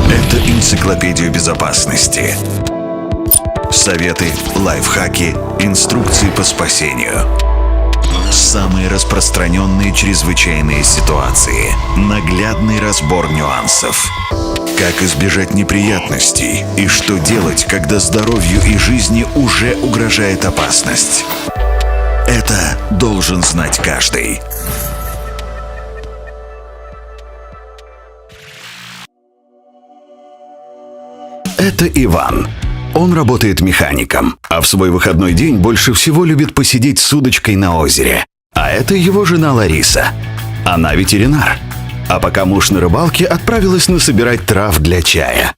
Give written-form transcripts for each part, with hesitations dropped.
Это энциклопедия безопасности. Советы, лайфхаки, инструкции по спасению. Самые распространенные чрезвычайные ситуации. Наглядный разбор нюансов. Как избежать неприятностей и что делать, когда здоровью и жизни уже угрожает опасность. Это должен знать каждый. Это Иван. Он работает механиком, а в свой выходной день больше всего любит посидеть с удочкой на озере. А это его жена Лариса. Она ветеринар. А пока муж на рыбалке, отправилась насобирать трав для чая.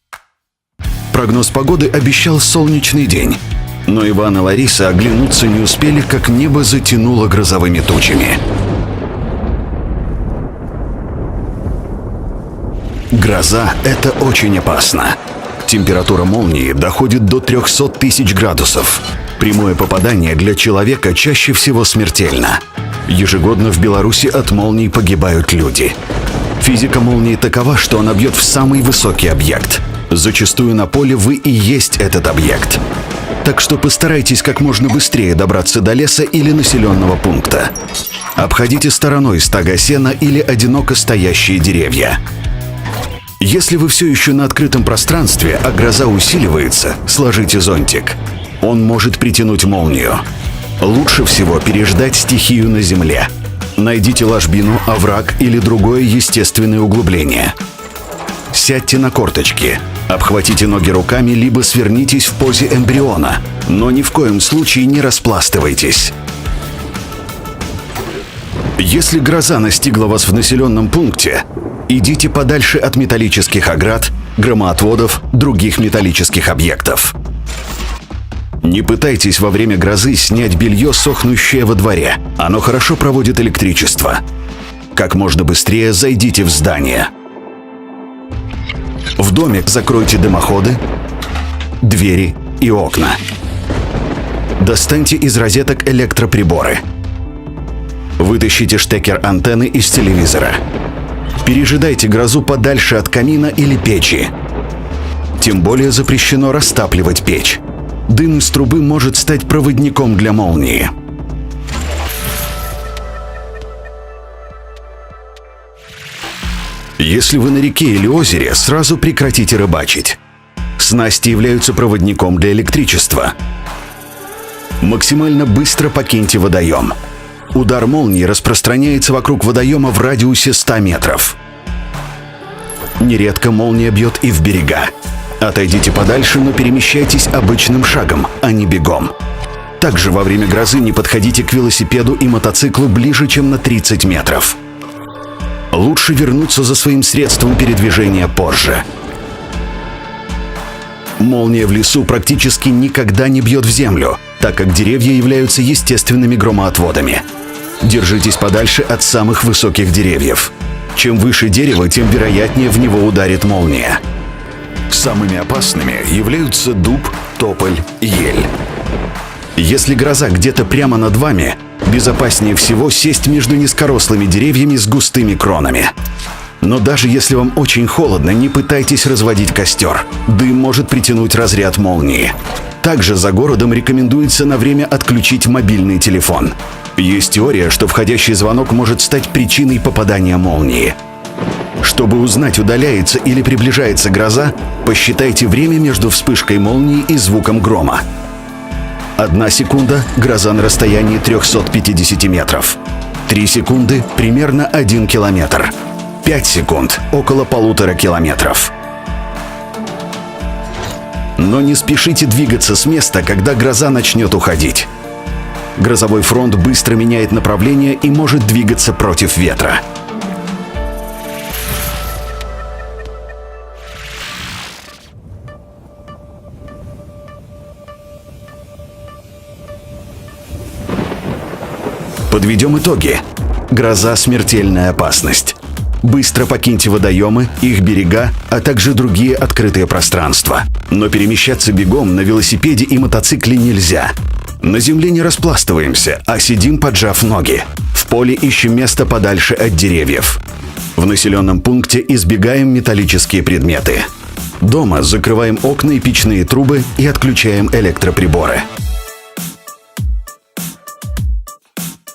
Прогноз погоды обещал солнечный день. Но Иван и Лариса оглянуться не успели, как небо затянуло грозовыми тучами. Гроза – это очень опасно. Температура молнии доходит до 300 тысяч градусов. Прямое попадание для человека чаще всего смертельно. Ежегодно в Беларуси от молний погибают люди. Физика молнии такова, что она бьет в самый высокий объект. Зачастую на поле вы и есть этот объект. Так что постарайтесь как можно быстрее добраться до леса или населенного пункта. Обходите стороной стога сена или одиноко стоящие деревья. Если вы все еще на открытом пространстве, а гроза усиливается, сложите зонтик. Он может притянуть молнию. Лучше всего переждать стихию на земле. Найдите ложбину, овраг или другое естественное углубление. Сядьте на корточки, обхватите ноги руками, либо свернитесь в позе эмбриона, но ни в коем случае не распластывайтесь. Если гроза настигла вас в населенном пункте, идите подальше от металлических оград, громоотводов, других металлических объектов. Не пытайтесь во время грозы снять белье, сохнущее во дворе. Оно хорошо проводит электричество. Как можно быстрее зайдите в здание. В доме закройте дымоходы, двери и окна. Достаньте из розеток электроприборы. Вытащите штекер антенны из телевизора. Пережидайте грозу подальше от камина или печи. Тем более запрещено растапливать печь. Дым из трубы может стать проводником для молнии. Если вы на реке или озере, сразу прекратите рыбачить. Снасти являются проводником для электричества. Максимально быстро покиньте водоем. Удар молнии распространяется вокруг водоема в радиусе 100 метров. Нередко молния бьет и в берега. Отойдите подальше, но перемещайтесь обычным шагом, а не бегом. Также во время грозы не подходите к велосипеду и мотоциклу ближе, чем на 30 метров. Лучше вернуться за своим средством передвижения позже. Молния в лесу практически никогда не бьет в землю, так как деревья являются естественными громоотводами. Держитесь подальше от самых высоких деревьев. Чем выше дерево, тем вероятнее в него ударит молния. Самыми опасными являются дуб, тополь, ель. Если гроза где-то прямо над вами, безопаснее всего сесть между низкорослыми деревьями с густыми кронами. Но даже если вам очень холодно, не пытайтесь разводить костер. Дым может притянуть разряд молнии. Также за городом рекомендуется на время отключить мобильный телефон. Есть теория, что входящий звонок может стать причиной попадания молнии. Чтобы узнать, удаляется или приближается гроза, посчитайте время между вспышкой молнии и звуком грома. 1 секунда – гроза на расстоянии 350 метров. 3 секунды – примерно 1 километр. 5 секунд – около 1,5 километров. Но не спешите двигаться с места, когда гроза начнет уходить. Грозовой фронт быстро меняет направление и может двигаться против ветра. Подведем итоги. Гроза – смертельная опасность. Быстро покиньте водоемы, их берега, а также другие открытые пространства. Но перемещаться бегом на велосипеде и мотоцикле нельзя. На земле не распластываемся, а сидим, поджав ноги. В поле ищем место подальше от деревьев. В населенном пункте избегаем металлические предметы. Дома закрываем окна и печные трубы и отключаем электроприборы.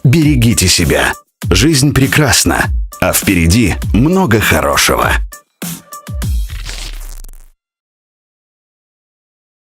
Берегите себя. Жизнь прекрасна, а впереди много хорошего.